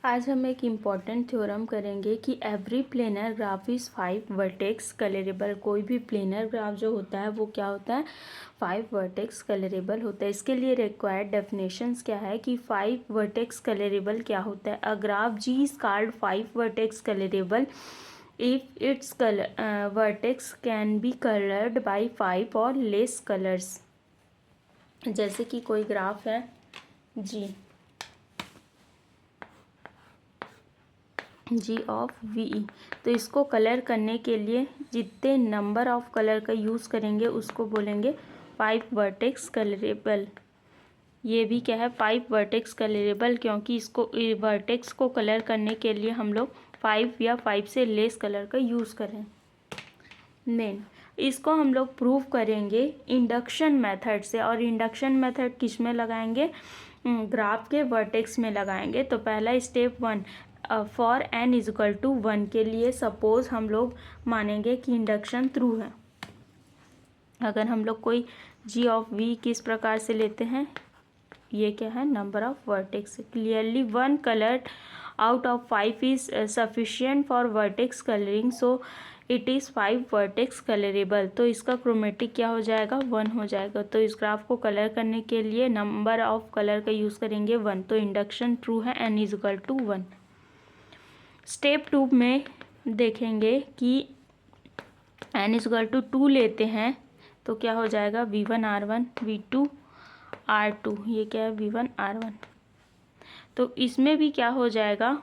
आज हम एक इम्पॉर्टेंट थ्योरम करेंगे कि every planar graph is 5 vertex colourable. कोई भी प्लेनर ग्राफ जो होता है वो क्या होता है, 5 वर्टेक्स कलरेबल होता है। इसके लिए रिक्वायर्ड डेफिनेशंस क्या है कि 5 वर्टेक्स कलरेबल क्या होता है। A graph ji is called 5 vertex colourable if it's vertex can be coloured by 5 और लेस कलर्स। जैसे कि कोई ग्राफ है जी ऑफ वी, तो इसको कलर करने के लिए जितने नंबर ऑफ कलर का यूज़ करेंगे उसको बोलेंगे 5 वर्टेक्स कलरेबल। ये भी क्या है, 5 वर्टेक्स कलरेबल, क्योंकि इसको वर्टेक्स को कलर करने के लिए हम लोग 5 या 5 से लेस कलर का यूज़ करें। मेन इसको हम लोग प्रूव करेंगे इंडक्शन मेथड से। और इंडक्शन मेथड किस में लगाएंगे, ग्राफ के वर्टेक्स में लगाएंगे। तो पहला step 1, for n is equal to 1 के लिए सपोज हम लोग मानेंगे कि इंडक्शन थ्रू है। अगर हम लोग कोई g ऑफ v किस प्रकार से लेते हैं, ये क्या है, number of vertex. Clearly 1 coloured out of 5 is sufficient for vertex colouring, so it is 5 vertex colourable. तो इसका क्रोमेटिक क्या हो जाएगा, 1 हो जाएगा। तो इस ग्राफ को कलर करने के लिए नंबर ऑफ कलर का यूज़ करेंगे 1। तो इंडक्शन ट्रू है, n is equal to 1। Step 2 में देखेंगे कि n इज इक्वल टू 2 लेते हैं तो क्या हो जाएगा, v1 r1 v2 r2। ये क्या है, v1 r1। तो इसमें भी क्या हो जाएगा,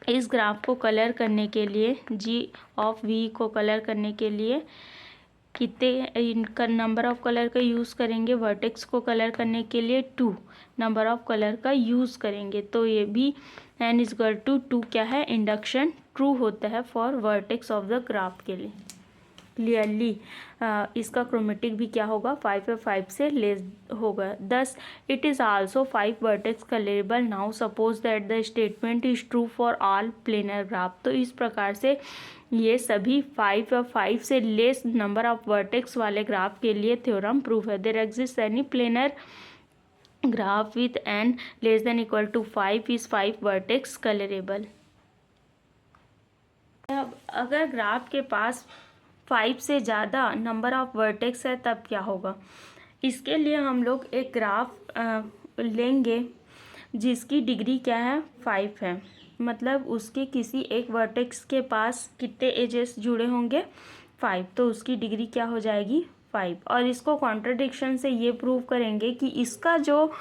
इस ग्राफ को कलर करने के लिए g ऑफ v को कलर करने के लिए कितने इनका नंबर ऑफ कलर का यूज़ करेंगे, वर्टेक्स को कलर करने के लिए 2 नंबर ऑफ कलर का यूज़ करेंगे। तो ये भी n इज इक्वल टू 2 क्या है, इंडक्शन ट्रू होता है for vertex of the graph के लिए। क्लियरली इसका क्रोमेटिक भी क्या होगा, 5 या 5 से लेस होगा। Thus it is also 5 vertex colourable. Now suppose that the statement is true for all planar graph. तो इस प्रकार से ये सभी 5 या 5 से लेस नंबर ऑफ वर्टेक्स वाले ग्राफ के लिए थ्योरम प्रूफ है। There exist any planar graph with n less than equal to 5 is 5 vertex colourable. अब अगर ग्राफ के पास 5 से ज़्यादा नंबर ऑफ वर्टेक्स है तब क्या होगा। इसके लिए हम लोग एक ग्राफ लेंगे जिसकी डिग्री क्या है, 5 है। मतलब उसके किसी एक वर्टेक्स के पास कितने एजेस जुड़े होंगे, 5। तो उसकी डिग्री क्या हो जाएगी, 5। और इसको कॉन्ट्रडिक्शन से ये प्रूव करेंगे कि इसका जो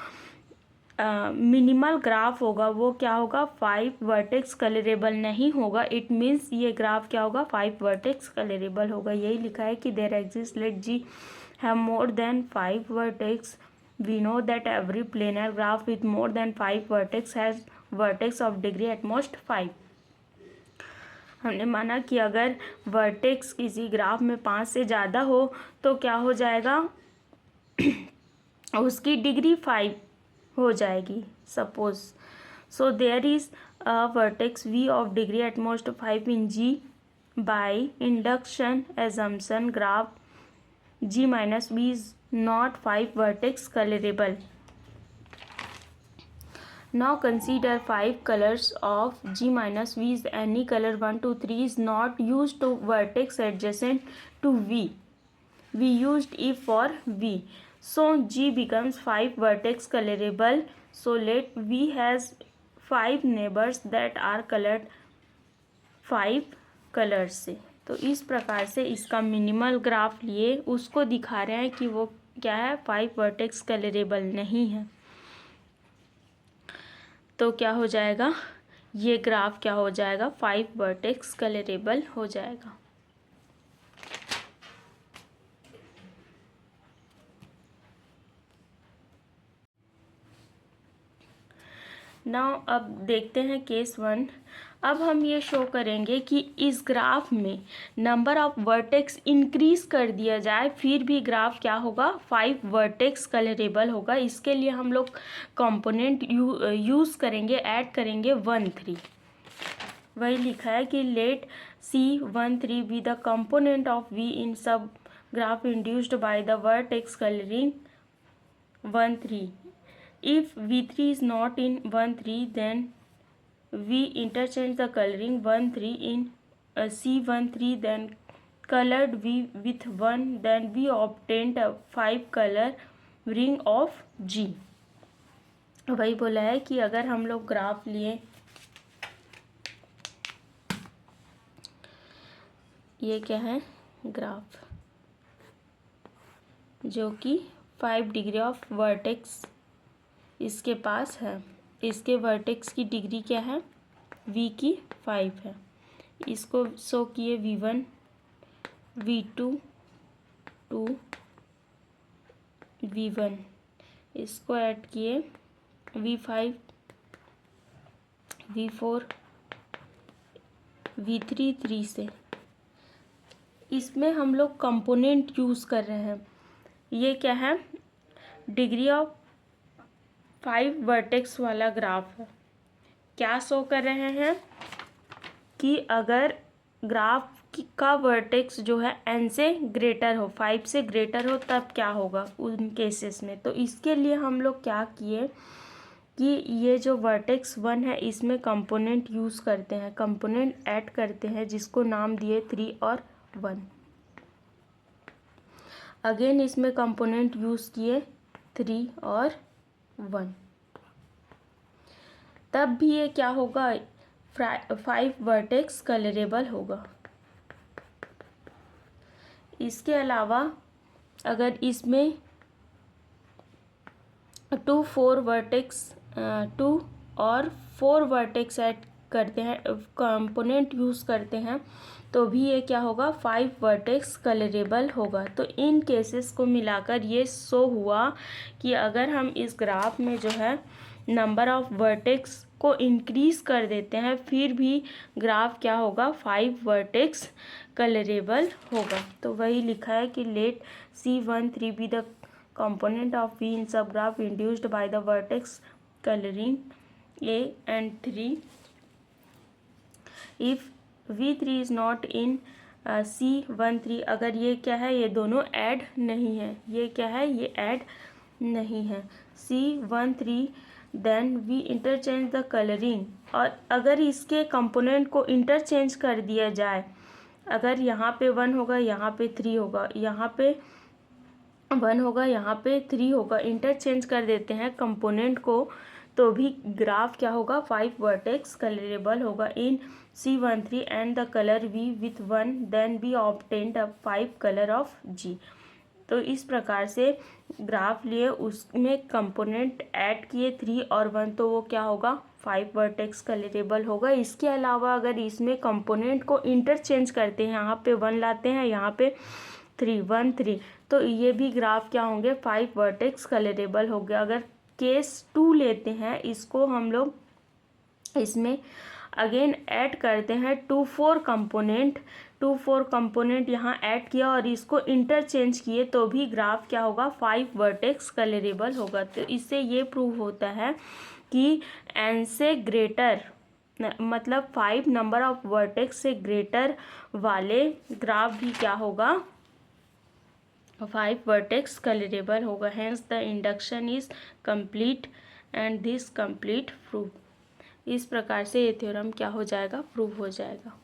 मिनिमल ग्राफ होगा वो क्या होगा, 5 वर्टेक्स कलरेबल नहीं होगा। इट मीन्स ये ग्राफ क्या होगा, 5 वर्टेक्स कलरेबल होगा। यही लिखा है कि there exist let G have more than 5 vertex. We know that every planar graph with more than 5 vertex has vertex of degree at most 5। हमने माना कि अगर वर्टेक्स किसी ग्राफ में 5 से ज़्यादा हो तो क्या हो जाएगा, उसकी डिग्री 5 हो जाएगी suppose. So there is a vertex v of degree at most 5 in g by induction assumption graph g minus v is not 5 vertex colourable. Now consider 5 colors of G minus V is any color 1, 2, 3 is not used to vertex adjacent to V. We used E for V. So G becomes 5 vertex colorable. So let V has 5 neighbors that are colored 5 colors से। तो इस प्रकार से इसका minimal graph लिए उसको दिखा रहे हैं कि वो क्या है, 5 वर्टेक्स कलरेबल नहीं है। तो क्या हो जाएगा, ये ग्राफ क्या हो जाएगा, 5 वर्टेक्स कलरेबल हो जाएगा। नाउ अब देखते हैं केस 1। अब हम ये शो करेंगे कि इस ग्राफ में नंबर ऑफ वर्टेक्स इंक्रीज कर दिया जाए फिर भी ग्राफ क्या होगा, 5 वर्टेक्स कलरेबल होगा। इसके लिए हम लोग कंपोनेंट यूज़ करेंगे, ऐड करेंगे 1 3। वही लिखा है कि let C1 3 be the component of V in sub graph induced by the vertex colouring 1 3। If V3 is not in 1 3, then we interchange the coloring 1 3 in C13, then colored V with 1, then we obtained a 5 color ring of G। वही बोला है कि अगर हम लोग graph लिए, ये क्या है ग्राफ, जो कि 5 डिग्री ऑफ वर्टेक्स इसके पास है, इसके वर्टेक्स की डिग्री क्या है V की 5 है। इसको शो किए V1 V2 2 V1, इसको ऐड किए V5 V4 V3 3 से। इसमें हम लोग कंपोनेंट यूज़ कर रहे हैं। ये क्या है डिग्री ऑफ 5 वर्टेक्स वाला ग्राफ है। क्या शो कर रहे हैं कि अगर ग्राफ का वर्टेक्स जो है n से ग्रेटर हो, 5 से ग्रेटर हो, तब क्या होगा उन केसेस में। तो इसके लिए हम लोग क्या किए कि ये जो वर्टेक्स 1 है इसमें कंपोनेंट यूज़ करते हैं, कंपोनेंट ऐड करते हैं, जिसको नाम दिए 3 और 1। अगेन इसमें कंपोनेंट यूज़ किए 3 और 1, तब भी ये क्या होगा 5 वर्टेक्स कलरेबल होगा। इसके अलावा अगर इसमें 2 4 वर्टेक्स 2 और 4 वर्टेक्स ऐड करते हैं, कंपोनेंट यूज़ करते हैं, तो भी ये क्या होगा 5 वर्टेक्स कलरेबल होगा। तो इन केसेस को मिलाकर ये शो हुआ कि अगर हम इस ग्राफ में जो है नंबर ऑफ वर्टेक्स को इंक्रीज़ कर देते हैं, फिर भी ग्राफ क्या होगा 5 वर्टेक्स कलरेबल होगा। तो वही लिखा है कि let C13 be the component of V in subgraph induced by the vertex coloring A and 3 if V3 is not in C13। अगर ये क्या है ये दोनों ऐड नहीं है, ये क्या है ये ऐड नहीं है C13, then we interchange the colouring. और अगर इसके कंपोनेंट को इंटरचेंज कर दिया जाए, अगर यहाँ पे 1 होगा, यहाँ पे 3 होगा, यहाँ पे 1 होगा, यहाँ पे 3 होगा, इंटरचेंज कर देते हैं कंपोनेंट को, तो भी ग्राफ क्या होगा 5 वर्टेक्स कलरेबल होगा in C13 and the colour V with 1, then we obtained a 5 colour of G। तो इस प्रकार से ग्राफ लिए, उसमें कंपोनेंट ऐड किए 3 और 1, तो वो क्या होगा 5 वर्टेक्स कलरेबल होगा। इसके अलावा अगर इसमें कंपोनेंट को इंटरचेंज करते हैं, यहाँ पे 1 लाते हैं, यहाँ पे 3 1 3, तो ये भी ग्राफ क्या होंगे 5 वर्टेक्स कलरेबल हो गया। अगर केस 2 लेते हैं, इसको हम लोग इसमें अगेन ऐड करते हैं 2 4 कंपोनेंट यहाँ ऐड किया और इसको इंटरचेंज किए, तो भी ग्राफ क्या होगा 5 वर्टेक्स कलरेबल होगा। तो इससे ये प्रूव होता है कि n से ग्रेटर मतलब 5 नंबर ऑफ वर्टेक्स से ग्रेटर वाले ग्राफ भी क्या होगा 5 वर्टेक्स कलरेबल होगा। Hence the induction is complete and this complete proof. इस प्रकार से ये थ्योरम क्या हो जाएगा प्रूव हो जाएगा।